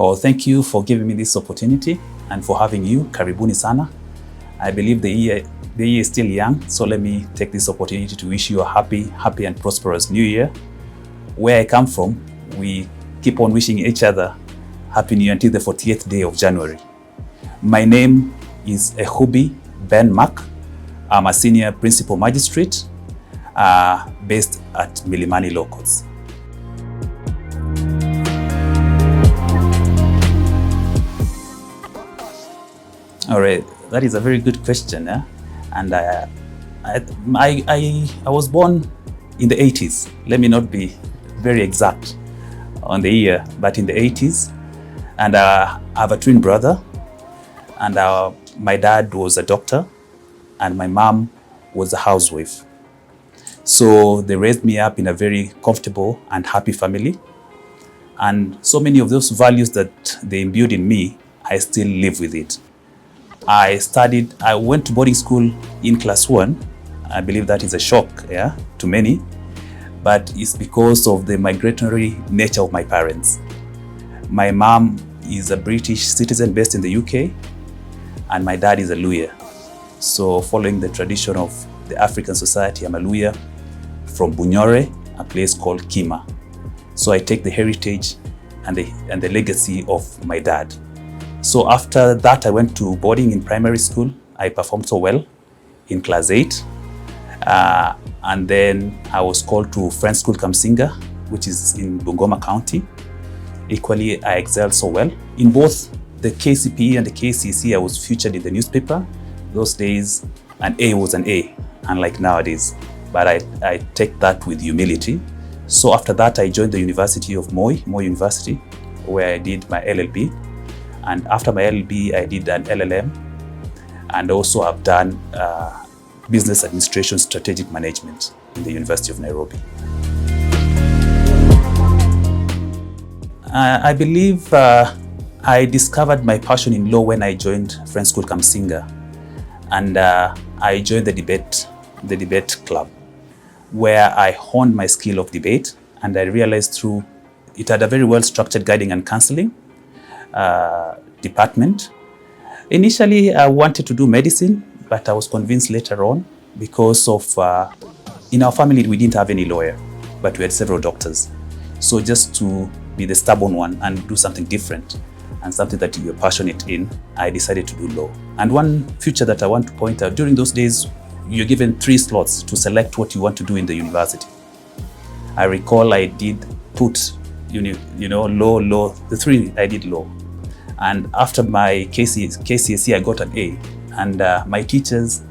Oh, thank you for giving me this opportunity and for having you. Karibuni sana. I believe the year is still young, so let me take this opportunity to wish you a happy and prosperous new year. Where I come from, we keep on wishing each other Happy New Year until the 40th day of January. My name is Ekhubi BenMark. I'm a senior Principal Magistrate based at Milimani Law Courts. All right, that is a very good question. And I was born in the 80s. Let me not be very exact on the year, but in the 80s. And I have a twin brother. And my dad was a doctor, and my mom was a housewife. So they raised me up in a very comfortable and happy family. And so many of those values that they imbued in me, I still live with it. I went to boarding school in class 1. I believe that is a shock, to many, but it's because of the migratory nature of my parents. My mom is a British citizen based in the UK, and my dad is a lawyer. So following the tradition of the African society, I'm a lawyer from Bunyore, a place called Kima. So I take the heritage and the legacy of my dad. So after that, I went to boarding in primary school. I performed so well in class 8. And then I was called to French School Kamsinga, which is in Bungoma County. Equally, I excelled so well. In both the KCPE and the KCC, I was featured in the newspaper. Those days, an A was an A, unlike nowadays. But I take that with humility. So after that, I joined the University of Moi University, where I did my LLB. And after my LLB, I did an LLM, and also I've done business administration strategic management in the University of Nairobi. I believe I discovered my passion in law when I joined French School Kamsinga, and I joined the debate club, where I honed my skill of debate, and I realized through it had a very well structured guiding and counseling department. Initially, I wanted to do medicine, but I was convinced later on because of in our family we didn't have any lawyer, but we had several doctors. So just to be the stubborn one and do something different and something that you're passionate in, I decided to do law. And one feature that I want to point out, during those days, you're given 3 slots to select what you want to do in the university. I recall I did put law, the 3 I did law. And after my KCSE, I got an A. And my teachers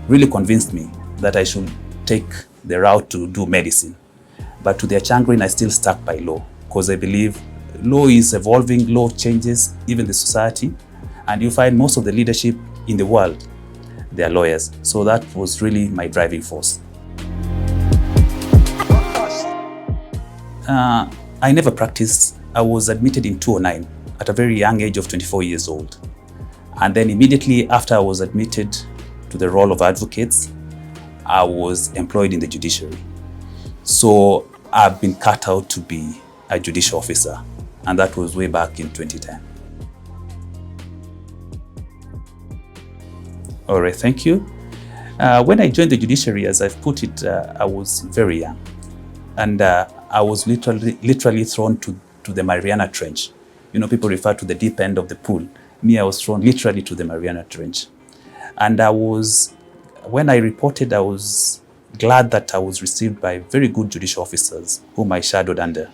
really convinced me that I should take the route to do medicine. But to their chagrin, I still stuck by law, because I believe law is evolving, law changes, even the society. And you find most of the leadership in the world, they are lawyers. So that was really my driving force. I never practiced. I was admitted in 2009. At a very young age of 24 years old. And then immediately after I was admitted to the role of advocates, I was employed in the judiciary. So I've been cut out to be a judicial officer, and that was way back in 2010. All right, thank you. When I joined the judiciary, as I've put it, I was very young. And I was literally thrown to the Mariana Trench. People refer to the deep end of the pool. Me, I was thrown literally to the Mariana Trench. And when I reported, I was glad that I was received by very good judicial officers whom I shadowed under.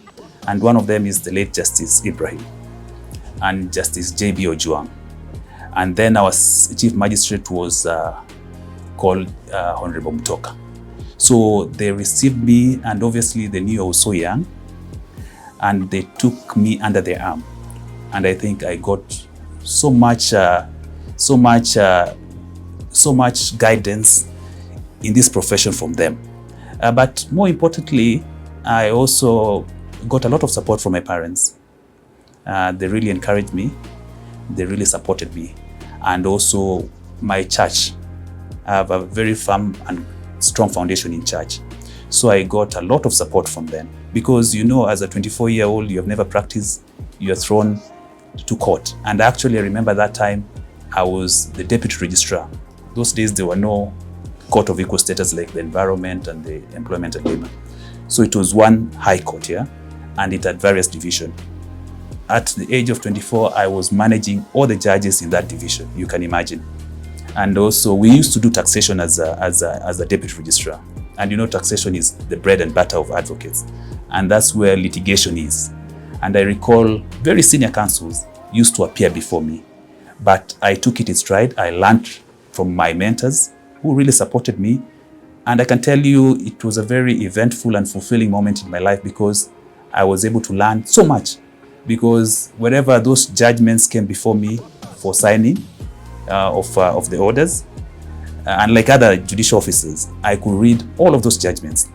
And one of them is the late Justice Ibrahim and Justice J.B. Ojuang. And then our Chief Magistrate was called Honorable Mutoka. So they received me, and obviously they knew I was so young, and they took me under their arm. And I think I got so much guidance in this profession from them. But more importantly, I also got a lot of support from my parents. They really encouraged me. They really supported me. And also my church. I have a very firm and strong foundation in church. So I got a lot of support from them. Because as a 24-year-old, you have never practiced, you're thrown to court. And actually, I remember that time I was the deputy registrar. Those days, there were no court of equal status like the environment and the employment and labor. So it was one high court, yeah, and it had various divisions. At the age of 24, I was managing all the judges in that division, you can imagine. And also, we used to do taxation as a deputy registrar. And you know, taxation is the bread and butter of advocates. And that's where litigation is. And I recall very senior counsels used to appear before me. But I took it in stride. I learned from my mentors who really supported me. And I can tell you, it was a very eventful and fulfilling moment in my life because I was able to learn so much. Because wherever those judgments came before me for signing of the orders, unlike other judicial officers, I could read all of those judgments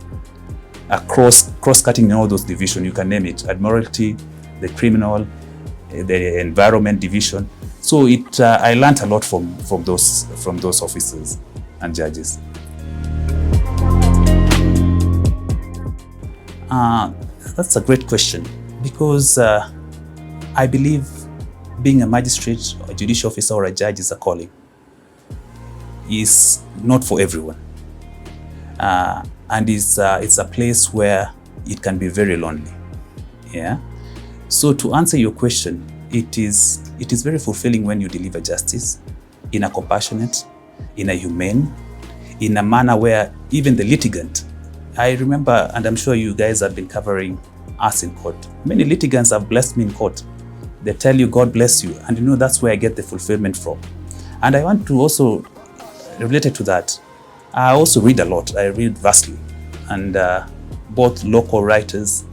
cross-cutting in all those divisions, you can name it, admiralty, the criminal, the environment division. So I learned a lot from those officers and judges. That's a great question because I believe being a magistrate, a judicial officer, or a judge is a calling. Is not for everyone, and it's a place where it can be very lonely. Yeah. So to answer your question, it is very fulfilling when you deliver justice in a compassionate, in a humane, in a manner where even the litigant. I remember, and I'm sure you guys have been covering us in court. Many litigants have blessed me in court. They tell you, God bless you. And you know, that's where I get the fulfillment from. And I want to also, related to that, I also read a lot. I read vastly. And both local writers,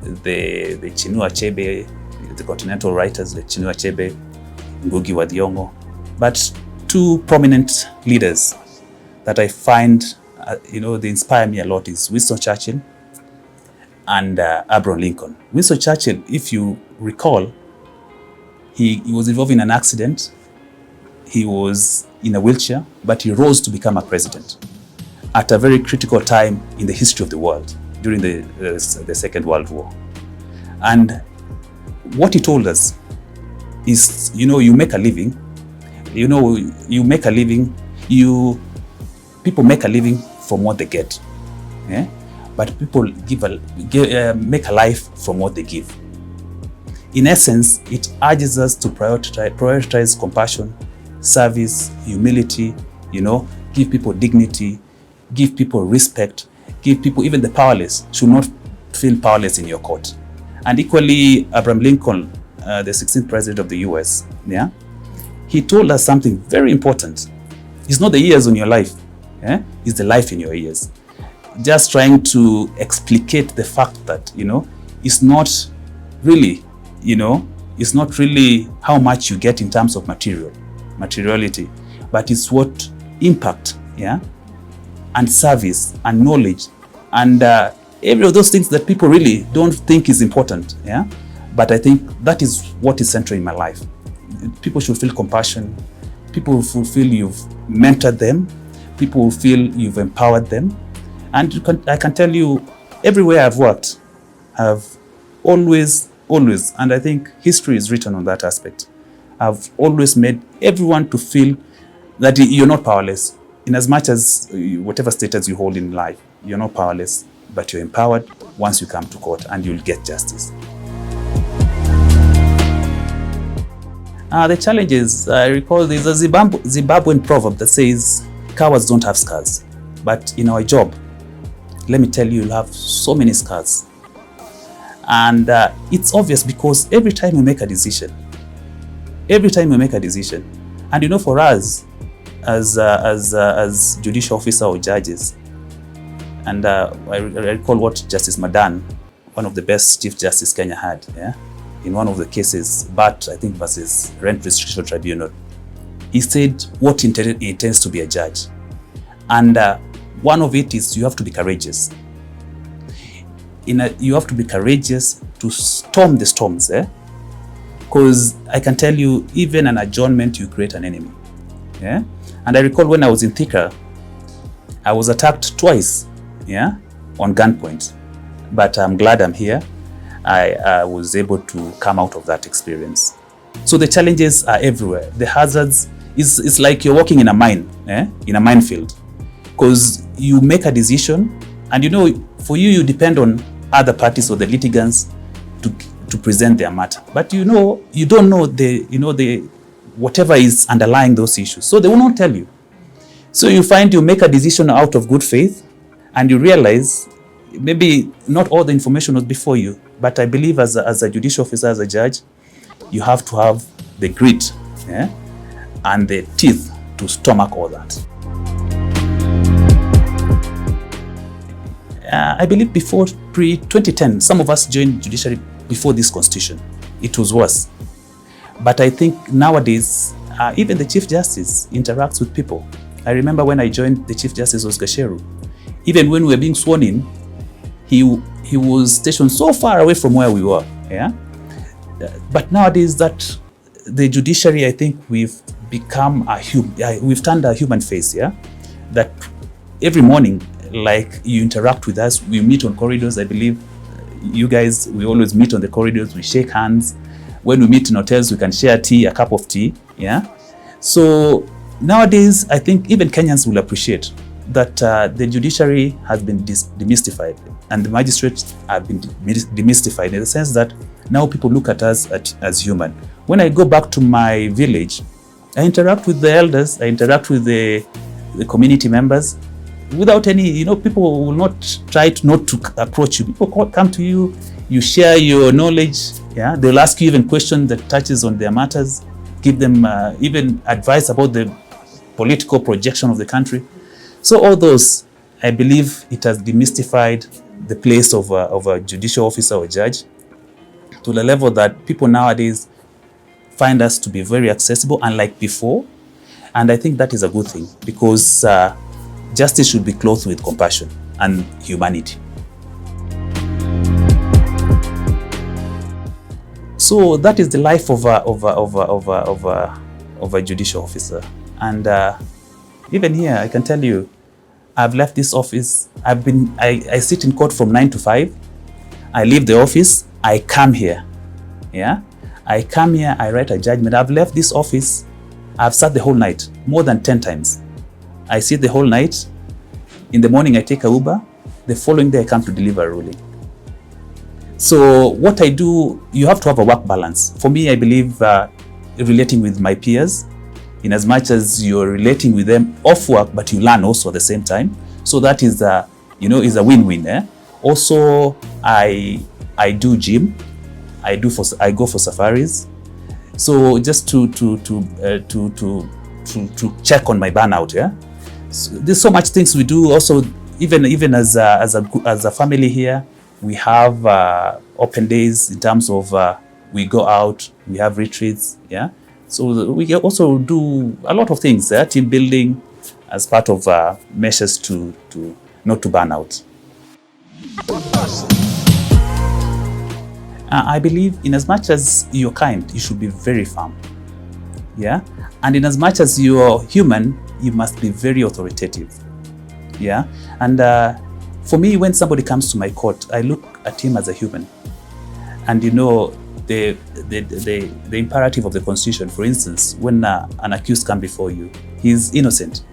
the Chinua Achebe, the continental writers, the Chinua Achebe, Ngugi wa Thiong'o, but two prominent leaders that I find, they inspire me a lot is Winston Churchill and Abraham Lincoln. Winston Churchill, if you recall, he was involved in an accident. He was in a wheelchair, but he rose to become a president at a very critical time in the history of the world during the Second World War. And what he told us is, you make a living, people make a living from what they get, yeah? But people make a life from what they give. In essence, it urges us to prioritize compassion, service, humility, give people dignity, give people respect, give people, even the powerless, should not feel powerless in your court. And equally, Abraham Lincoln, the 16th president of the US, yeah, he told us something very important. It's not the years on your life, yeah? It's the life in your ears. Just trying to explicate the fact that, it's not really, it's not really how much you get in terms of materiality, but it's what impact, yeah, and service and knowledge and every of those things that people really don't think is important, yeah. But I think that is what is central in my life. People should feel compassion. People will feel you've mentored them. People will feel you've empowered them. And I can tell you, everywhere I've worked, I've always, and I think history is written on that aspect, I've always made everyone to feel that you're not powerless. In as much as whatever status you hold in life, you're not powerless, but you're empowered once you come to court and you'll get justice. The challenge is, I recall there's a Zimbabwean proverb that says, cowards don't have scars. But in our job, let me tell you, you'll have so many scars. And it's obvious because every time we make a decision, and for us, as judicial officer or judges, and I recall what Justice Madan, one of the best Chief Justice Kenya had, yeah, in one of the cases, but I think versus Rent Restriction Tribunal, he said what he intends to be a judge. And one of it is you have to be courageous. You have to be courageous to storm the storms, eh? Because I can tell you, even an adjournment, you create an enemy. Yeah? And I recall when I was in Thika, I was attacked twice, yeah, on gunpoint. But I'm glad I'm here. I was able to come out of that experience. So the challenges are everywhere. The hazards is like you're walking in a mine, in a minefield, because you make a decision, and for you depend on other parties or the litigants to present their matter. But you don't know the whatever is underlying those issues, so they will not tell you. So you find you make a decision out of good faith, and you realize maybe not all the information was before you. But I believe as a judicial officer, as a judge, you have to have the grit and the teeth to stomach all that. I believe before pre-2010, some of us joined judiciary before this constitution. It was worse. But I think nowadays, even the Chief Justice interacts with people. I remember when I joined, the Chief Justice was Gasheru. Even when we were being sworn in, he was stationed so far away from where we were. But nowadays, that the judiciary, I think we've become we've turned a human face. That every morning, like, you interact with us, we meet on corridors. I believe you guys, we always meet on the corridors, we shake hands. When we meet in hotels, we can share tea, a cup of tea. So nowadays, I think even Kenyans will appreciate that the judiciary has been demystified, and the magistrates have been demystified, in the sense that now people look at us as human. When I go back to my village, I interact with the elders, I interact with the community members without any, people will not try not to approach you. People come to you, you share your knowledge. They'll ask you even questions that touches on their matters, give them even advice about the political projection of the country. So all those, I believe it has demystified the place of a judicial officer or judge to the level that people nowadays find us to be very accessible, unlike before. And I think that is a good thing, because justice should be clothed with compassion and humanity. So that is the life of a judicial officer. And even here, I can tell you, I've left this office. I sit in court from 9 to 5. I leave the office. I come here. I come here. I write a judgment. I've left this office. I've sat the whole night, more than 10 times. I sit the whole night. In the morning, I take a Uber. The following day, I come to deliver a ruling. So what I do, you have to have a work balance. For me, I believe relating with my peers, in as much as you're relating with them off work, but you learn also at the same time. So that is is a win-win. Also, I do gym. I go for safaris. So just to check on my burnout. So there's so much things we do. Also, even as a family here, we have open days in terms of we go out, we have retreats. So we also do a lot of things, team building, as part of measures to not to burn out. I believe in as much as you're kind, you should be very firm. And in as much as you're human, you must be very authoritative. And for me, when somebody comes to my court, I look at him as a human. And the imperative of the Constitution, for instance, when an accused comes before you, he's innocent.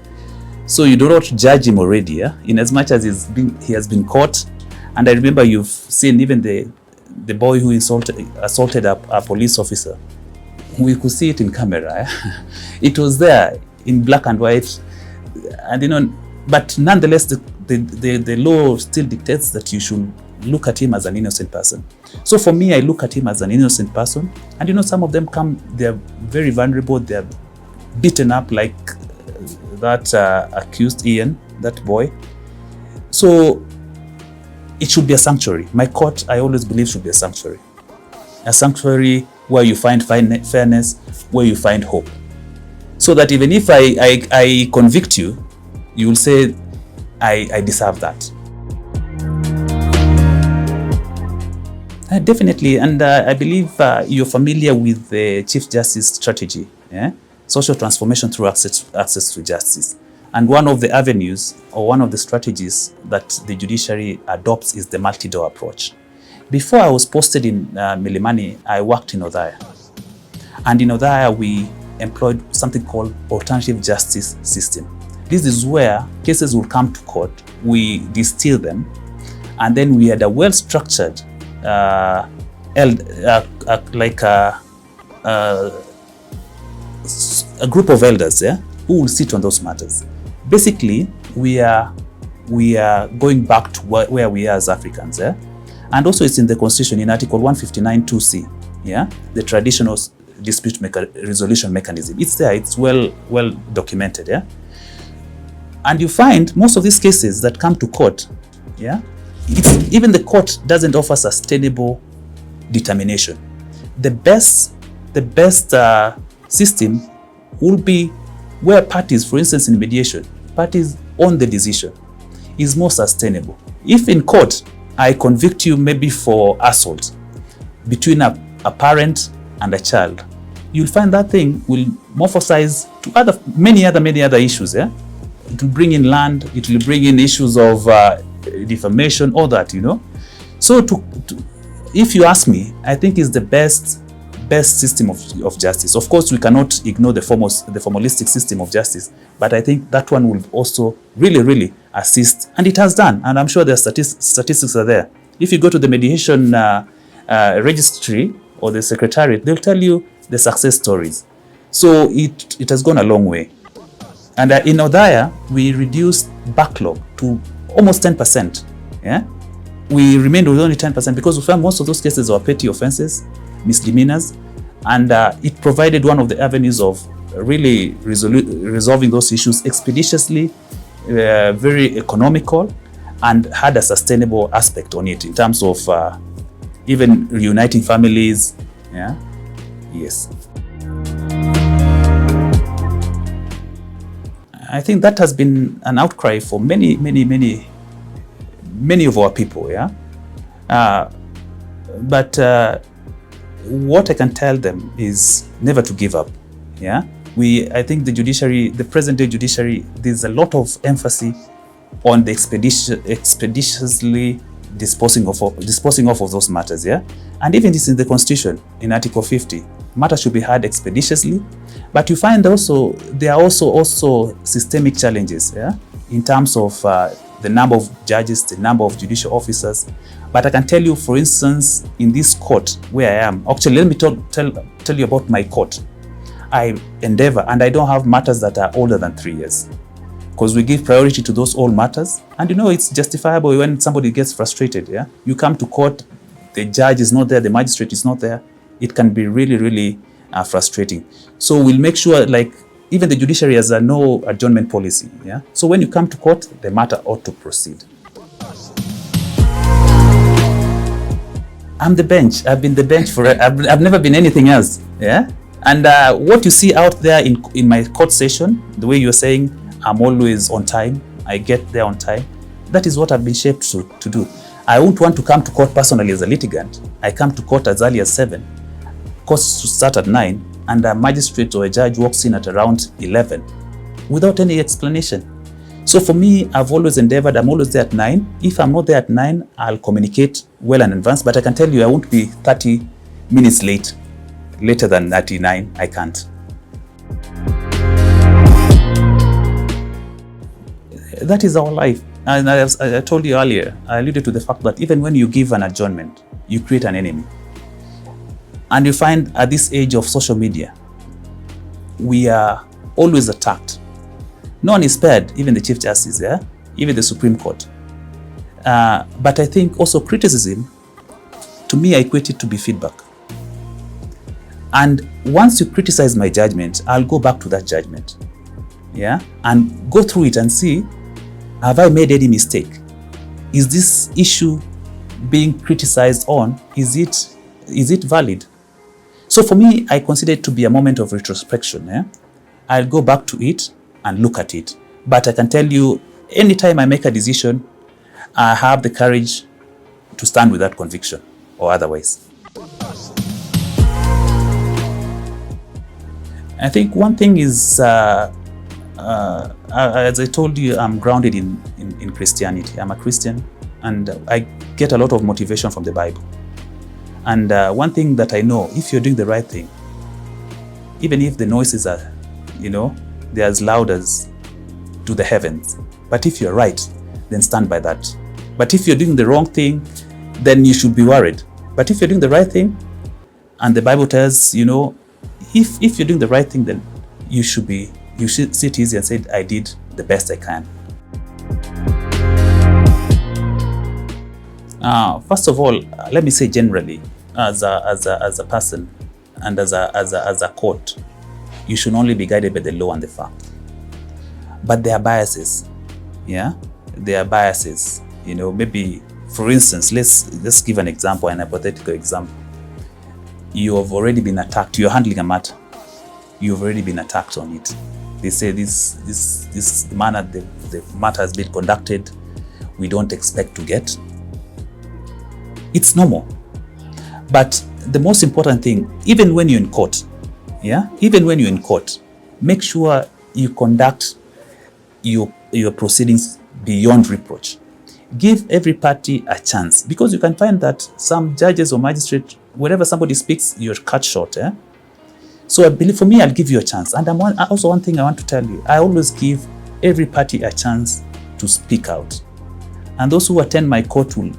So you do not judge him already, in as much as he has been caught. And I remember you've seen even the boy who assaulted a police officer. We could see it in camera. It was there in black and white. And but nonetheless, the law still dictates that you should look at him as an innocent person. So for me, I look at him as an innocent person. And some of them they're very vulnerable, they're beaten up like that accused Ian, that boy. So it should be a sanctuary. My court, I always believe, should be a sanctuary. A sanctuary where you find fairness, where you find hope. So that even if I convict you, you will say, I deserve that. Definitely, and I believe you're familiar with the Chief Justice strategy, social transformation through access to justice. And one of the avenues or one of the strategies that the judiciary adopts is the multi-door approach. Before I was posted in Milimani, I worked in Othaya. And in Othaya, we employed something called alternative justice system. This is where cases will come to court, we distill them, and then we had a well-structured a group of elders, yeah, who will sit on those matters. Basically, we are going back to where we are as Africans, yeah? And also it's in the Constitution in Article 159(2)(c), yeah, the traditional dispute resolution mechanism. It's there, it's well documented, yeah. And you find most of these cases that come to court, yeah, even the court doesn't offer sustainable determination. The best system will be where parties, for instance in mediation, parties own the decision, is more sustainable. If in court I convict you maybe for assault between a parent and a child, you'll find that thing will morphosize to many other issues. Yeah, it will bring in land, it will bring in issues of defamation, all that, you know. So if you ask me, I think it's the best system of justice. Of course, we cannot ignore the formalistic system of justice, but I think that one will also really assist, and it has done. And I'm sure the statistics are there. If you go to the mediation registry or the secretariat, they'll tell you the success stories. So it has gone a long way. And in Othaya, we reduced backlog to almost 10%. Yeah, we remained with only 10% because we found most of those cases were petty offenses, misdemeanors, and it provided one of the avenues of really resolving those issues expeditiously, very economical, and had a sustainable aspect on it in terms of even reuniting families. Yeah, yes. I think that has been an outcry for many of our people. Yeah, but what I can tell them is never to give up. Yeah, I think the judiciary, the present day judiciary, there's a lot of emphasis on the expeditiously disposing off of those matters. Yeah, and even this in the Constitution in Article 50, matters should be heard expeditiously. But you find also there are also systemic challenges. Yeah, in terms of the number of judges, the number of judicial officers. But I can tell you, for instance, in this court where I am, actually, let me tell you about my court. I endeavor, and I don't have matters that are older than 3 years, because we give priority to those old matters. And you know, it's justifiable when somebody gets frustrated. Yeah, you come to court, the judge is not there, the magistrate is not there. It can be really frustrating. So we'll make sure, like, even the judiciary has a no adjournment policy. Yeah, so when you come to court, the matter ought to proceed. I'm the bench. I've been the bench for. I've never been anything else. Yeah, and what you see out there in my court session, the way you're saying, I'm always on time. I get there on time. That is what I've been shaped to do. I won't want to come to court personally as a litigant. I come to court as early as 7. Courts to start at 9, and a magistrate or a judge walks in at around 11 without any explanation. So for me, I've always endeavored, I'm always there at 9. If I'm not there at 9, I'll communicate well in advance, but I can tell you I won't be 30 minutes later than 39, I can't. That is our life. And as I told you earlier, I alluded to the fact that even when you give an adjournment, you create an enemy. And you find at this age of social media, we are always attacked. No one is spared, even the Chief Justice, yeah? Even the Supreme Court. But I think also criticism, to me, I equate it to be feedback. And once you criticize my judgment, I'll go back to that judgment, yeah? And go through it and see, have I made any mistake? Is this issue being criticized on? Is it valid? So for me, I consider it to be a moment of retrospection. Yeah? I'll go back to it and look at it. But I can tell you, anytime I make a decision, I have the courage to stand with that conviction or otherwise. I think one thing is, as I told you, I'm grounded in Christianity. I'm a Christian, and I get a lot of motivation from the Bible. And one thing that I know, if you're doing the right thing, even if the noises are, they're as loud as to the heavens. But if you're right, then stand by that. But if you're doing the wrong thing, then you should be worried. But if you're doing the right thing, and the Bible tells, if you're doing the right thing, then you should sit easy and say, I did the best I can. First of all, let me say generally, as a person and as a court, you should only be guided by the law and the fact. But there are biases. Yeah, there are biases. Maybe, for instance, let's give an example, an hypothetical example. You have already been attacked. You're handling a matter. You've already been attacked on it. They say this manner, the matter has been conducted, we don't expect to get. It's normal. But the most important thing, even when you're in court, make sure you conduct your proceedings beyond reproach. Give every party a chance, because you can find that some judges or magistrates, whenever somebody speaks, you're cut short. So I believe, for me, I'll give you a chance. And also one thing I want to tell you, I always give every party a chance to speak out. And those who attend my court will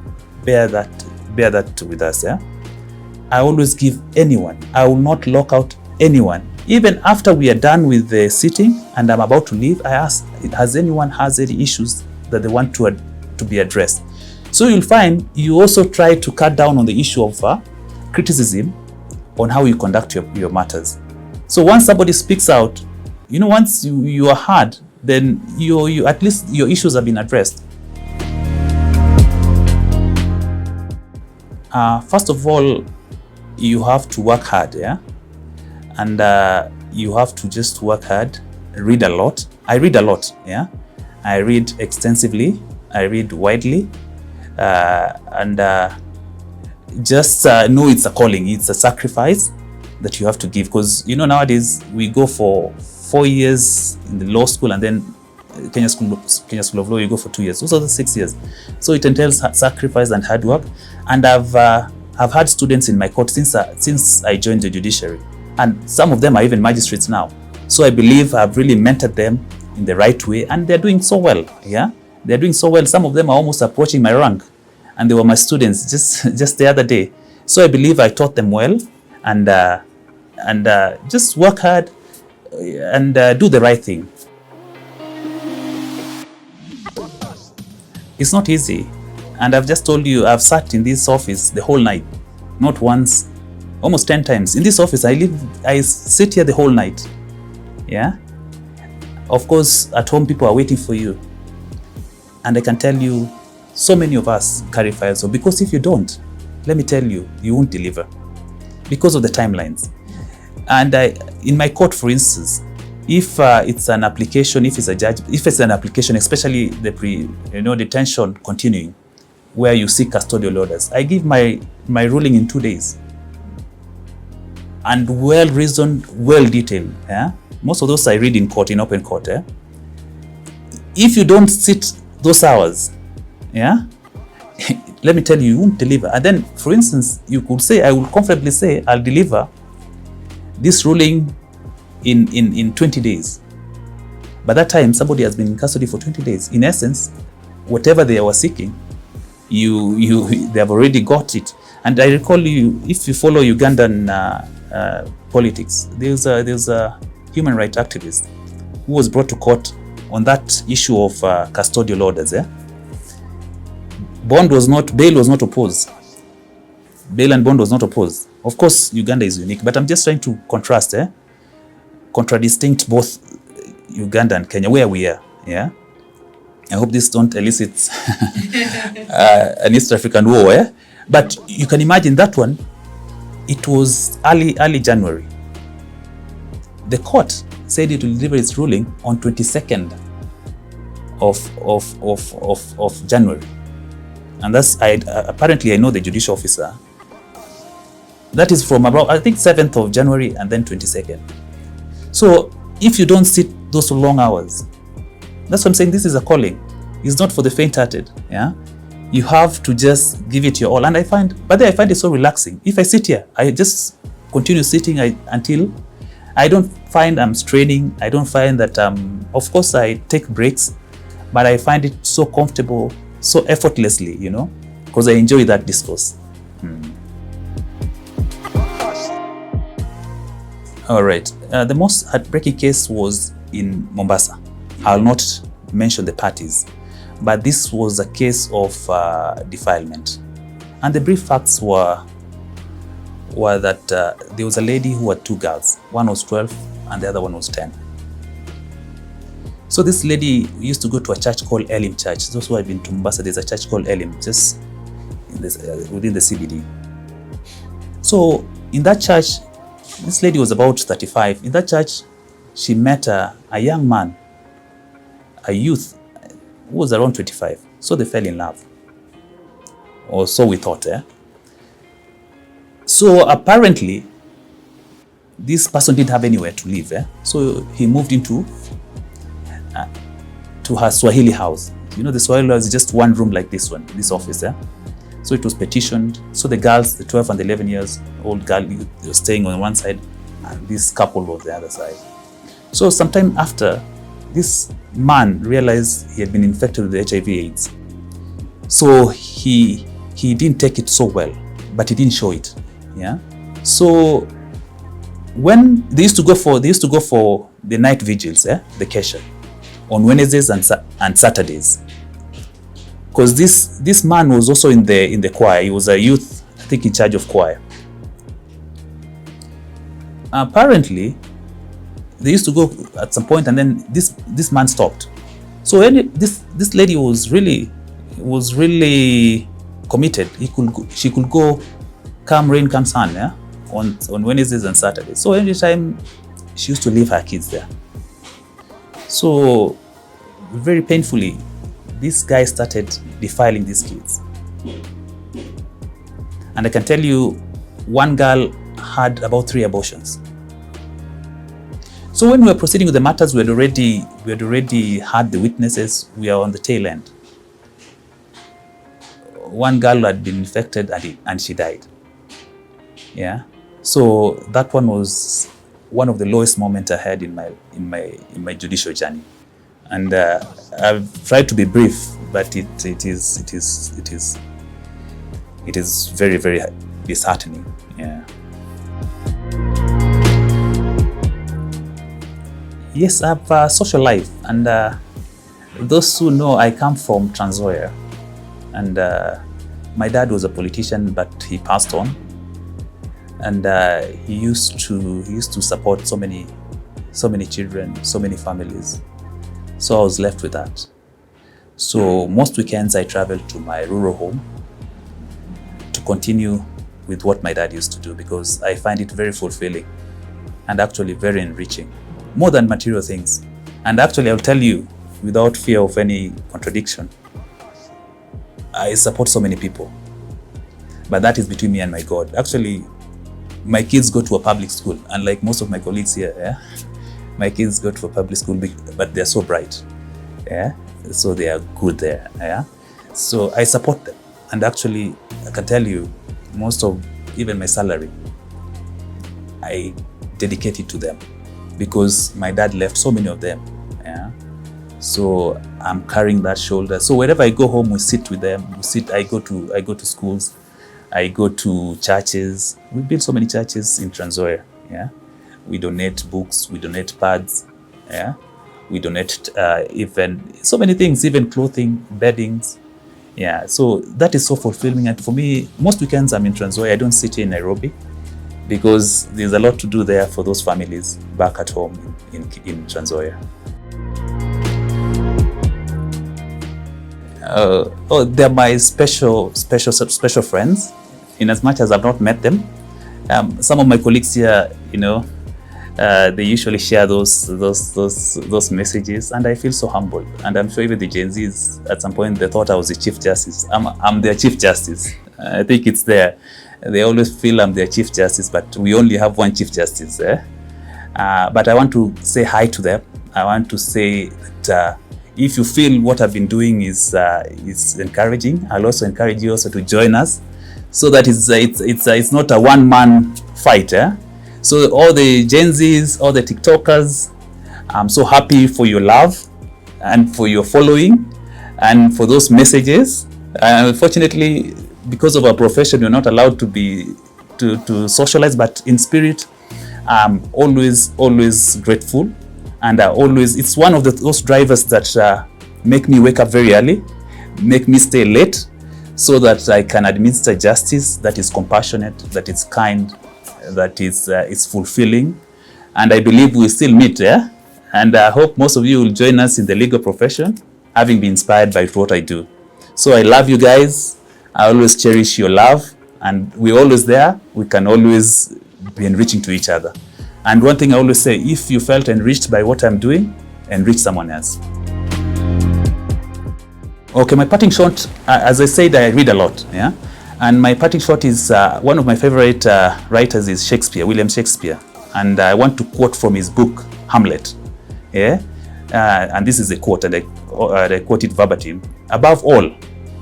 bear that with us. I always give anyone. I will not lock out anyone. Even after we are done with the sitting and I'm about to leave, I ask, has anyone has any issues that they want to be addressed? So you'll find you also try to cut down on the issue of criticism on how you conduct your matters. So once somebody speaks out, once you are heard, then you at least your issues have been addressed. First of all, you have to work hard, and you have to just work hard, read a lot. I read a lot, I read extensively, I read widely, and just know it's a calling, it's a sacrifice that you have to give. Because nowadays we go for 4 years in the law school, and then Kenya School of Law, you go for 2 years. Those are the 6 years. So it entails sacrifice and hard work. And I've had students in my court since I joined the judiciary, and some of them are even magistrates now. So I believe I've really mentored them in the right way, and they're doing so well. They're doing so well. Some of them are almost approaching my rank, and they were my students just the other day. So I believe I taught them well, and just work hard and do the right thing. It's not easy, and I've just told you, I've sat in this office the whole night, not once, almost 10 times. In this office, I sit here the whole night. Of course, at home people are waiting for you, and I can tell you, so many of us carry files. So because if you don't, let me tell you, you won't deliver because of the timelines. And in my court, for instance, if it's an application, if it's an application, especially the detention continuing, where you seek custodial orders, I give my ruling in 2 days, and well reasoned, well detailed. Most of those I read in court, in open court. If you don't sit those hours, let me tell you, you won't deliver. And then, for instance, you could say, I will comfortably say, I'll deliver this ruling in 20 days. By that time, somebody has been in custody for 20 days. In essence, whatever they were seeking, they have already got it. And I recall you, if you follow Ugandan politics, there's a human rights activist who was brought to court on that issue of custodial orders. Bail was not opposed. Bail and bond was not opposed. Of course, Uganda is unique, but I'm just trying to contradistinct both Uganda and Kenya, where we are. I hope this don't elicit an East African war. But you can imagine that one, it was early January. The court said it will deliver its ruling on 22nd of January. And that's, apparently I know the judicial officer. That is from about, I think, 7th of January and then 22nd. So if you don't sit those long hours, that's what I'm saying, this is a calling. It's not for the faint-hearted. You have to just give it your all. And I find it so relaxing. If I sit here, I just continue sitting until I don't find I'm straining. I don't find that, of course I take breaks, but I find it so comfortable, so effortlessly, you know, because I enjoy that discourse. All right. The most heartbreaking case was in Mombasa. I'll not mention the parties, but this was a case of defilement. And the brief facts were that there was a lady who had 2 girls. One was 12 and the other one was 10. So this lady used to go to a church called Elim Church. Those who have been to Mombasa, there's a church called Elim, just in this, within the CBD. So in that church, this lady was about 35. In that church, she met a young man, a youth, who was around 25. So they fell in love. Or so we thought. So apparently, this person didn't have anywhere to live. So he moved into to her Swahili house. You know, the Swahili house is just one room like this one, this office. So it was petitioned. So the girls, the 12 and the 11 years old girl, they were staying on one side and this couple was the other side. So sometime after, this man realized he had been infected with HIV/AIDS. So he didn't take it so well, but he didn't show it. Yeah. So when they used to go for the night vigils, the kesha, on Wednesdays and Saturdays. Because this man was also in the choir. He was a youth, I think, in charge of choir. Apparently, they used to go at some point, and then this man stopped. So this lady was really committed. She could go, come rain, come sun, on Wednesdays and Saturdays. So every time she used to leave her kids there. So very painfully, this guy started defiling these kids. And I can tell you, one girl had about 3 abortions. So when we were proceeding with the matters, we had already had the witnesses. We are on the tail end. One girl had been infected and she died. Yeah. So that one was one of the lowest moments I had in my judicial journey. And I've tried to be brief, but it is very, very disheartening. Yeah. Yes, I have a social life, and those who know, I come from Trans Nzoia, and my dad was a politician, but he passed on, and he used to support so many children, so many families. So I was left with that. So most weekends I travel to my rural home to continue with what my dad used to do, because I find it very fulfilling and actually very enriching, more than material things. And actually, I'll tell you, without fear of any contradiction, I support so many people, but that is between me and my God. Actually, my kids go to a public school, unlike most of my colleagues here. My kids go to a public school, but they're so bright. Yeah, so they are good there. Yeah, so I support them, and actually, I can tell you, most of even my salary, I dedicate it to them, because my dad left so many of them. Yeah, so I'm carrying that shoulder. So wherever I go home, we sit with them. I go to schools. I go to churches. We built so many churches in Trans Nzoia. Yeah. We donate books, we donate pads, yeah. We donate even so many things, even clothing, beddings, yeah. So that is so fulfilling. And for me, most weekends I'm in Trans Nzoia. I don't sit in Nairobi, because there's a lot to do there for those families back at home in Trans Nzoia. They're my special friends, in as much as I've not met them. Some of my colleagues here, they usually share those messages, and I feel so humbled. And I'm sure even the Gen Zs at some point they thought I was the Chief Justice. I'm their Chief Justice. I think it's there. They always feel I'm their Chief Justice, but we only have one Chief Justice. But I want to say hi to them. I want to say that if you feel what I've been doing is encouraging, I'll also encourage you also to join us, so that it's not a one-man fight. So all the Gen Zs, all the TikTokers, I'm so happy for your love and for your following and for those messages. Unfortunately, because of our profession, you're not allowed to socialize, but in spirit, I'm always grateful. And it's one of those drivers that make me wake up very early, make me stay late, so that I can administer justice that is compassionate, that is kind, that is fulfilling. And I believe we still meet there. And I hope most of you will join us in the legal profession, having been inspired by what I do. So I love you guys. I always cherish your love. And we're always there. We can always be enriching to each other. And one thing I always say, if you felt enriched by what I'm doing, enrich someone else. Okay, my parting shot, as I said, I read a lot, yeah? And my parting shot is, one of my favorite writers is Shakespeare, William Shakespeare. And I want to quote from his book, Hamlet, yeah? And this is a quote, and I quote it verbatim. Above all,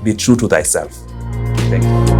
be true to thyself. Thank you.